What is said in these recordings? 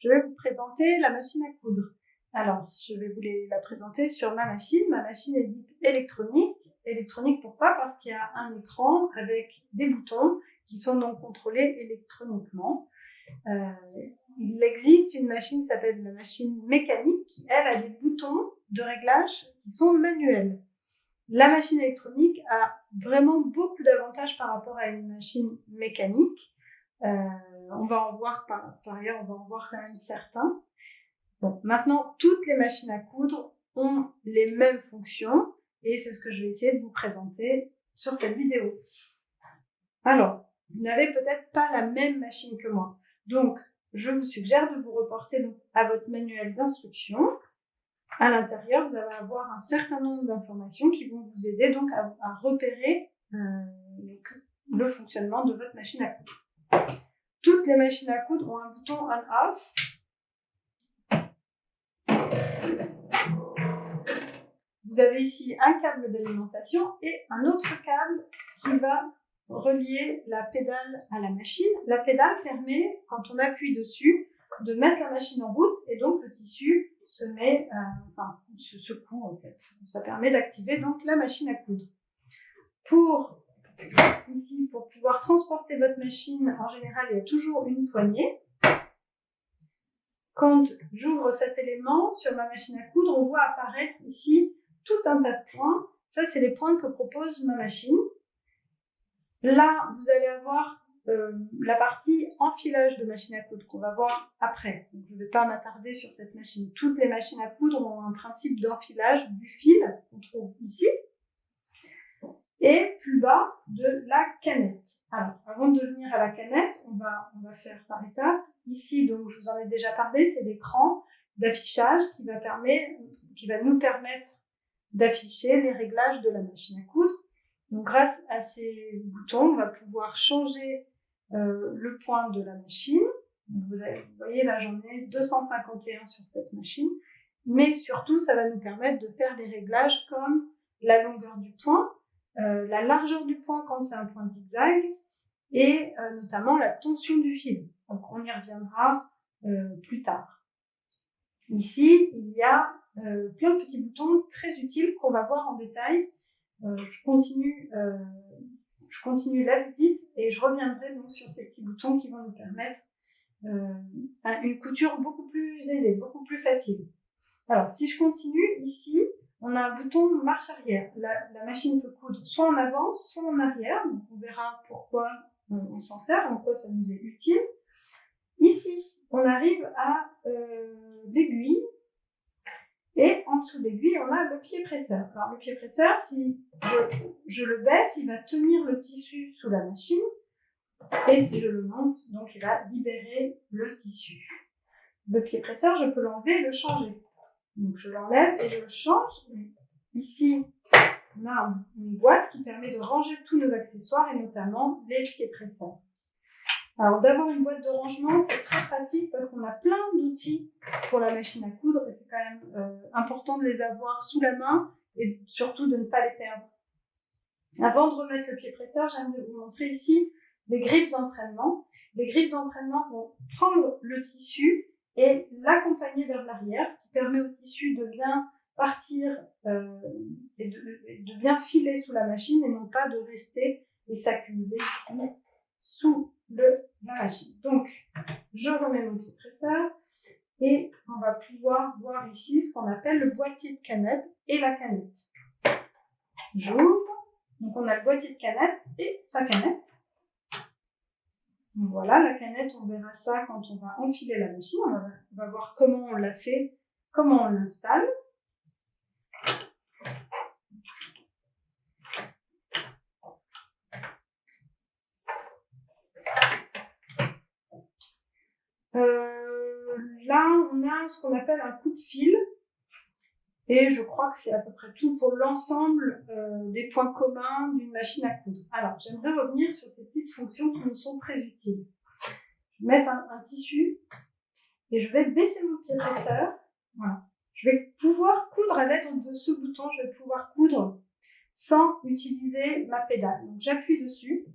je vais vous présenter la machine à coudre. Alors, je vais vous la présenter sur ma machine. Ma machine est dite électronique. Électronique, pourquoi? Parce qu'il y a un écran avec des boutons qui sont donc contrôlés électroniquement. Il existe une machine qui s'appelle la machine mécanique qui, elle, a des boutons de réglage qui sont manuels. La machine électronique a vraiment beaucoup d'avantages par rapport à une machine mécanique. On va en voir par ailleurs, on va en voir quand même certains. Bon, maintenant, toutes les machines à coudre ont les mêmes fonctions et c'est ce que je vais essayer de vous présenter sur cette vidéo. Alors, vous n'avez peut-être pas la même machine que moi. Donc, je vous suggère de vous reporter donc à votre manuel d'instruction. À l'intérieur, vous allez avoir un certain nombre d'informations qui vont vous aider donc à repérer le fonctionnement de votre machine à coudre. Toutes les machines à coudre ont un bouton on-off. Vous avez ici un câble d'alimentation et un autre câble qui va relier la pédale à la machine. La pédale permet, quand on appuie dessus, de mettre la machine en route et donc le tissu se met, se secoue en fait. Ça permet d'activer donc la machine à coudre. Pour pouvoir transporter votre machine, en général, il y a toujours une poignée. Quand j'ouvre cet élément sur ma machine à coudre, on voit apparaître ici tout un tas de points. Ça, c'est les points que propose ma machine. Là, vous allez avoir la partie enfilage de machine à coudre qu'on va voir après. Donc, je ne vais pas m'attarder sur cette machine. Toutes les machines à coudre ont un principe d'enfilage du fil qu'on trouve ici. Et plus bas, de la canette. Alors, avant de venir à la canette, on va faire par étapes. Ici, donc, je vous en ai déjà parlé, c'est l'écran d'affichage qui va nous permettre d'afficher les réglages de la machine à coudre. Donc, grâce à ces boutons, on va pouvoir changer le point de la machine. Vous voyez, là, j'en ai 251 sur cette machine. Mais surtout, ça va nous permettre de faire des réglages comme la longueur du point, la largeur du point quand c'est un point zigzag, et notamment la tension du fil. Donc, on y reviendra plus tard. Ici, il y a plein de petits boutons très utiles qu'on va voir en détail. Je continue la visite et je reviendrai donc sur ces petits boutons qui vont nous permettre une couture beaucoup plus aisée, beaucoup plus facile. Alors, si je continue, ici, on a un bouton marche arrière. La machine peut coudre soit en avant, soit en arrière. Donc, on verra pourquoi on s'en sert, en quoi ça nous est utile. Ici, on arrive à l'aiguille. Et en dessous de l'aiguille, on a le pied presseur. Alors, le pied presseur, si je le baisse, il va tenir le tissu sous la machine. Et si je le monte, donc il va libérer le tissu. Le pied presseur, je peux l'enlever et le changer. Donc, je l'enlève et je le change. Ici, on a une boîte qui permet de ranger tous nos accessoires et notamment les pieds presseurs. Alors, d'avoir une boîte de rangement, c'est très pratique parce qu'on a plein d'outils pour la machine à coudre et c'est quand même important de les avoir sous la main et surtout de ne pas les perdre. Avant de remettre le pied presseur, j'aimerais vous montrer ici les griffes d'entraînement. Les griffes d'entraînement vont prendre le tissu et l'accompagner vers l'arrière, ce qui permet au tissu de bien partir et de bien filer sous la machine et non pas de rester et s'accumuler sous la machine. Donc, je remets mon pied presseur et on va pouvoir voir ici ce qu'on appelle le boîtier de canette et la canette. J'ouvre, donc on a le boîtier de canette et sa canette. Voilà, la canette, on verra ça quand on va enfiler la machine. On va voir comment on l'a fait, comment on l'installe. Là, on a ce qu'on appelle un coup de fil. Et je crois que c'est à peu près tout pour l'ensemble des points communs d'une machine à coudre. Alors, j'aimerais revenir sur ces petites fonctions qui nous sont très utiles. Je vais mettre un tissu et je vais baisser mon pied presseur. Voilà. Je vais pouvoir coudre à l'aide de ce bouton, je vais pouvoir coudre sans utiliser ma pédale. Donc, j'appuie dessus.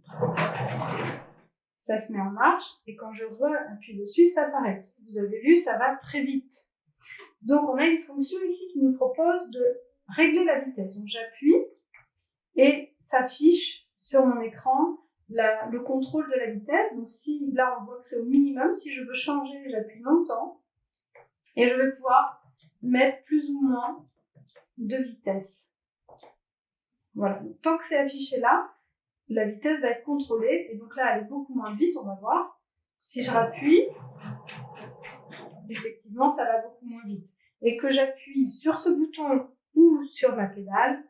ça se met en marche, et quand je appuie dessus, ça s'arrête. Vous avez vu, ça va très vite. Donc, on a une fonction ici qui nous propose de régler la vitesse. Donc, j'appuie et s'affiche sur mon écran le contrôle de la vitesse. Donc, si là, on voit que c'est au minimum, si je veux changer, j'appuie longtemps et je vais pouvoir mettre plus ou moins de vitesse. Voilà. Donc, tant que c'est affiché là, la vitesse va être contrôlée. Et donc là, elle est beaucoup moins vite, on va voir. Si je rappuie, effectivement, ça va beaucoup moins vite. Et que j'appuie sur ce bouton ou sur ma pédale,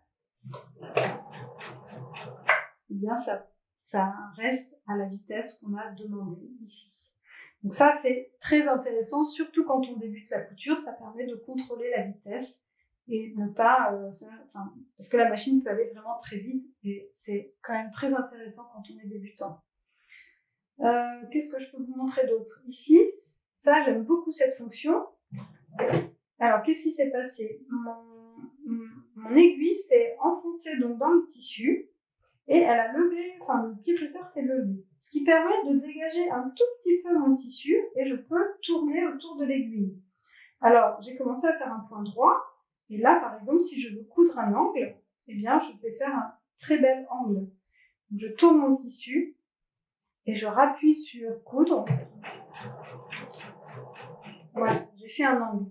eh bien, ça reste à la vitesse qu'on a demandé ici. Donc ça, c'est très intéressant, surtout quand on débute la couture, ça permet de contrôler la vitesse et ne pas parce que la machine peut aller vraiment très vite et c'est quand même très intéressant quand on est débutant. Qu'est-ce que je peux vous montrer d'autre? Ici, ça, j'aime beaucoup cette fonction. Alors, qu'est-ce qui s'est passé? Mon aiguille s'est enfoncée donc dans le tissu et elle a levé, le pied presseur s'est levé. Ce qui permet de dégager un tout petit peu mon tissu et je peux tourner autour de l'aiguille. Alors, j'ai commencé à faire un point droit et là, par exemple, si je veux coudre un angle, eh bien, je vais faire un très bel angle. Donc, je tourne mon tissu et je rappuie sur coudre. Voilà, j'ai fait un angle.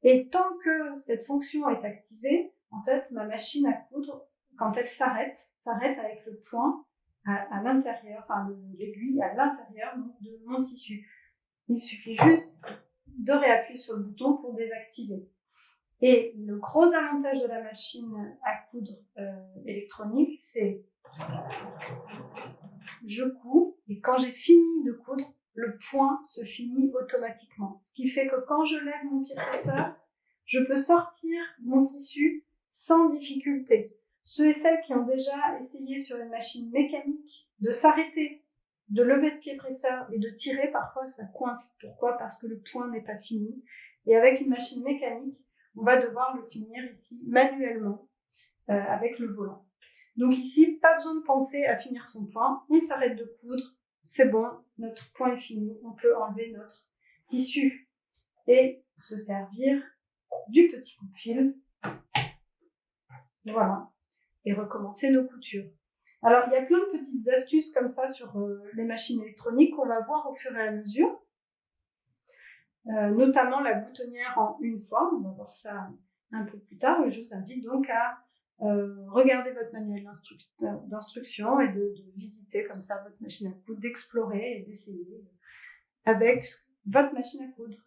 Et tant que cette fonction est activée, en fait, ma machine à coudre, quand elle s'arrête avec le point à l'intérieur, l'aiguille à l'intérieur de mon tissu. Il suffit juste de réappuyer sur le bouton pour désactiver. Et le gros avantage de la machine à coudre électronique, c'est je couds et quand j'ai fini de coudre, le point se finit automatiquement. Ce qui fait que quand je lève mon pied presseur, je peux sortir mon tissu sans difficulté. Ceux et celles qui ont déjà essayé sur une machine mécanique de s'arrêter, de lever le pied presseur et de tirer, parfois ça coince. Pourquoi? Parce que le point n'est pas fini. Et avec une machine mécanique, on va devoir le finir ici manuellement avec le volant. Donc ici, pas besoin de penser à finir son point. On s'arrête de coudre. C'est bon, notre point est fini. On peut enlever notre tissu et se servir du petit coup de fil. Voilà. Et recommencer nos coutures. Alors, il y a plein de petites astuces comme ça sur les machines électroniques qu'on va voir au fur et à mesure. Notamment la boutonnière en une fois. On va voir ça un peu plus tard. Et je vous invite donc à regarder votre manuel d'instruction et de visiter comme ça votre machine à coudre, d'explorer et d'essayer avec votre machine à coudre.